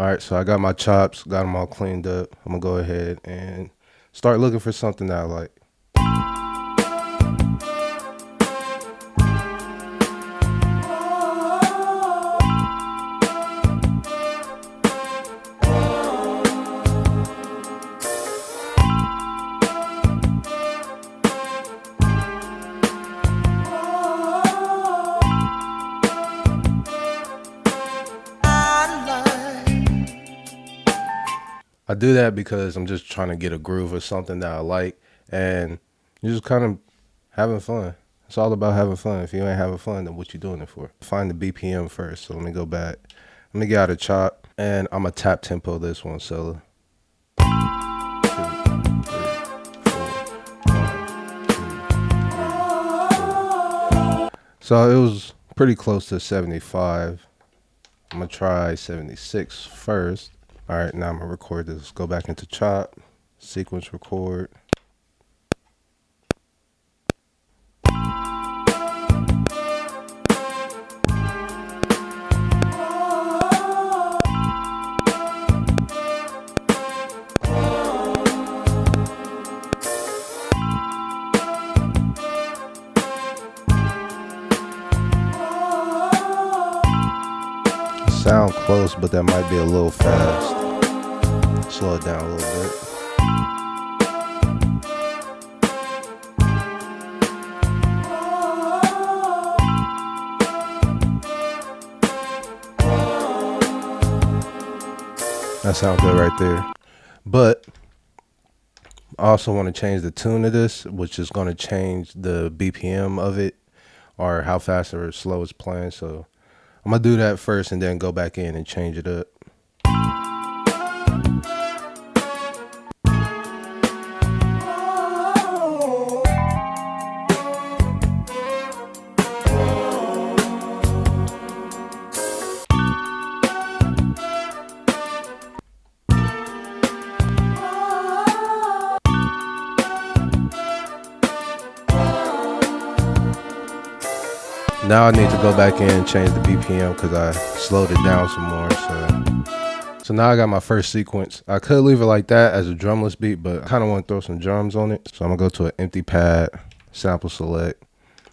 Alright, so I got my chops, got them all cleaned up. I'm gonna go ahead and start looking for something that I like. I do that because I'm just trying to get a groove or something that I like, and you're just kind of having fun. It's all about having fun. If you ain't having fun, then what you doing it for? Find the BPM first. So let me go back. Let me get out a chop, and I'm gonna tap tempo this one. So 2, 3, 4, 1, 2, 3, 4. So it was pretty close to 75. I'm gonna try 76 first. All right, now I'm gonna record this. Go back into chop, sequence record. Sound close, but that might be a little fast. Slow it down a little bit. That sounds good right there. But I also want to change the tune of this, which is going to change the BPM of it, or how fast or slow it's playing. So I'm going to do that first and then go back in and change it up. Now I need to go back in and change the BPM because I slowed it down some more. So now I got my first sequence. I could leave it like that as a drumless beat, but I kind of want to throw some drums on it. So I'm gonna go to an empty pad, sample select,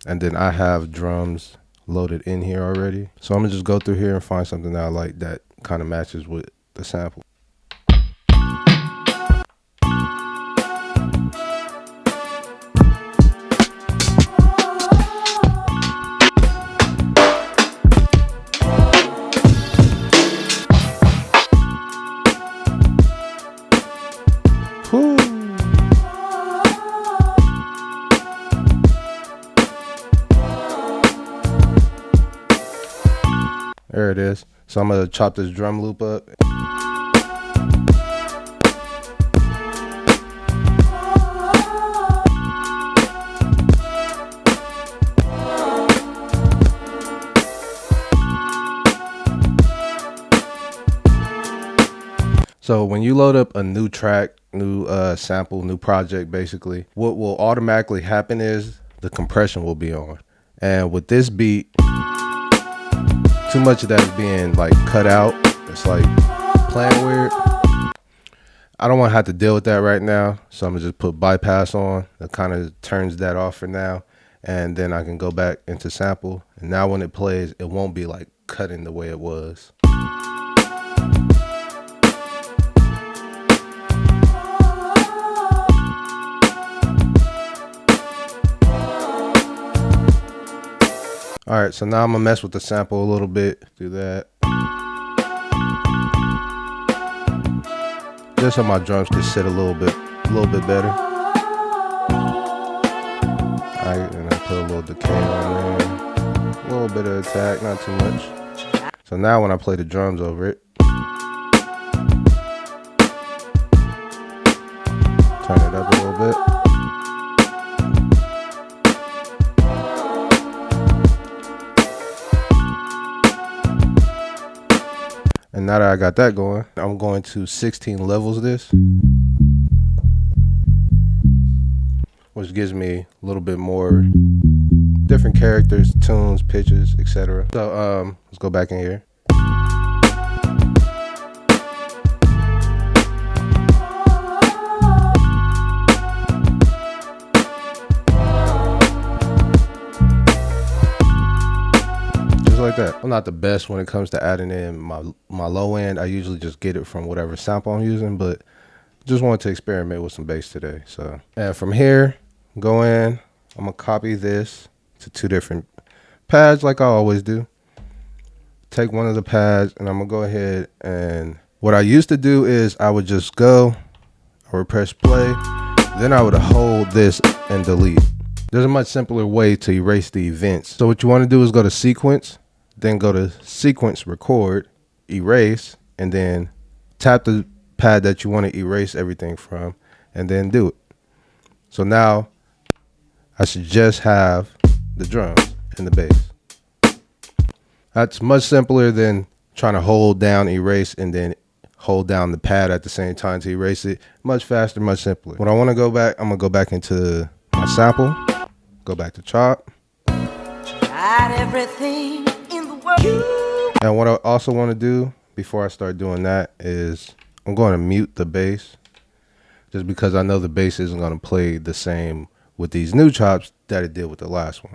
and then I have drums loaded in here already. So I'm gonna just go through here and find something that I like that kind of matches with the sample. There it is. So I'm gonna chop this drum loop up. So when you load up a new track, new sample, new project, basically, what will automatically happen is the compression will be on. And with this beat, too much of that is being like cut out. It's like playing weird. I don't want to have to deal with that right now. So I'm gonna just put bypass on. That kind of turns that off for now. And then I can go back into sample. And now when it plays, it won't be like cutting the way it was. All right, so now I'm gonna mess with the sample a little bit. Do that. Just so my drums can sit a little bit better. All right, and I put a little decay on there. A little bit of attack, not too much. So now when I play the drums over it, turn it up a little bit. And now that I got that going, I'm going to 16 levels this, which gives me a little bit more different characters, tunes, pitches, etc. So let's go back in here. like that. I'm not the best when it comes to adding in my low end. I usually just get it from whatever sample I'm using, but just wanted to experiment with some bass today. So, and from here, go in, I'm gonna copy this to 2 different pads like I always do. Take one of the pads and I'm gonna go ahead, and what I used to do is I would just go, I would press play, then I would hold this and delete. There's a much simpler way to erase the events. So what you want to do is go to sequence, then go to sequence, record, erase, and then tap the pad that you want to erase everything from, and then do it. So now I should just have the drums and the bass. That's much simpler than trying to hold down erase and then hold down the pad at the same time to erase it. Much faster, much simpler. When I want to go back, I'm gonna go back into my sample, go back to chop. Everything in the world. And what I also want to do before I start doing that is I'm going to mute the bass, just because I know the bass isn't going to play the same with these new chops that it did with the last one.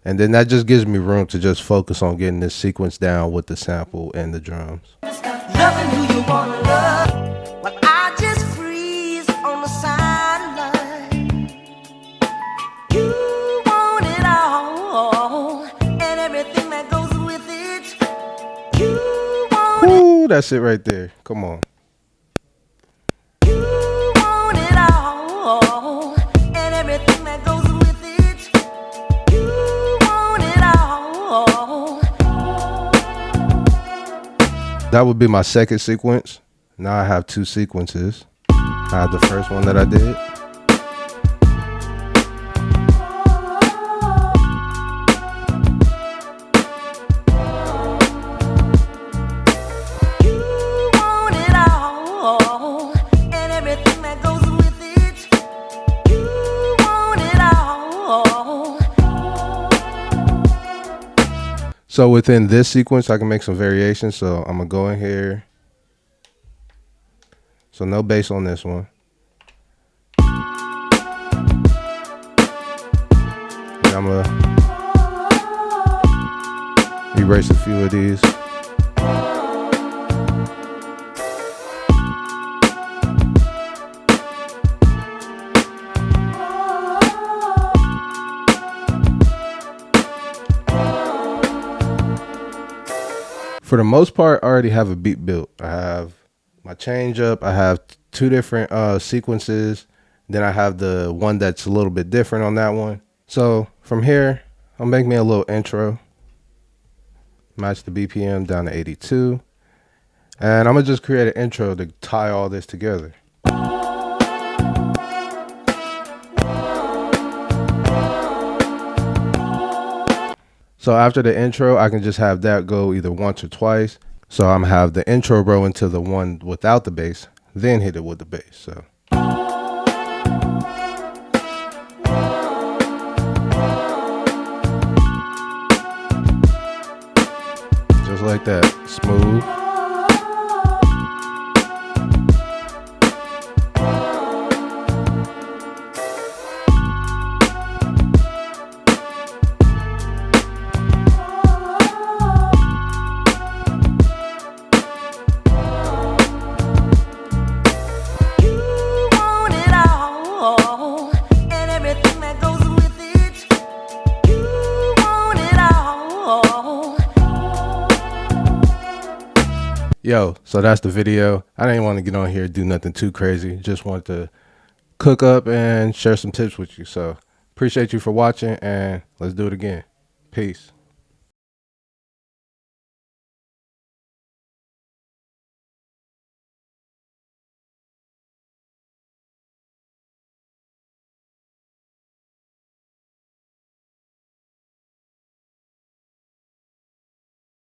And then that just gives me room to just focus on getting this sequence down with the sample and the drums. Loving who you wanna love, while I just freeze on the sideline. You want it all, and everything that goes with it. You want it. That's it right there. Come on. You want it all, and everything that goes with it. You want it all. That would be my second sequence. Now I have 2 sequences. I have the first one that I did. So within this sequence, I can make some variations. So I'm gonna go in here. So no bass on this one. And I'm gonna erase a few of these. For the most part, I already have a beat built. I have my change up. I have 2 different sequences. Then I have the one that's a little bit different on that one. So from here, I'll make me a little intro. Match the BPM down to 82. And I'm gonna just create an intro to tie all this together. So after the intro, I can just have that go either once or twice. So I'm gonna have the intro row into the one without the bass, then hit it with the bass. So just like that, smooth. Yo, so that's the video. I didn't want to get on here and do nothing too crazy. Just wanted to cook up and share some tips with you. So appreciate you for watching, and let's do it again. Peace.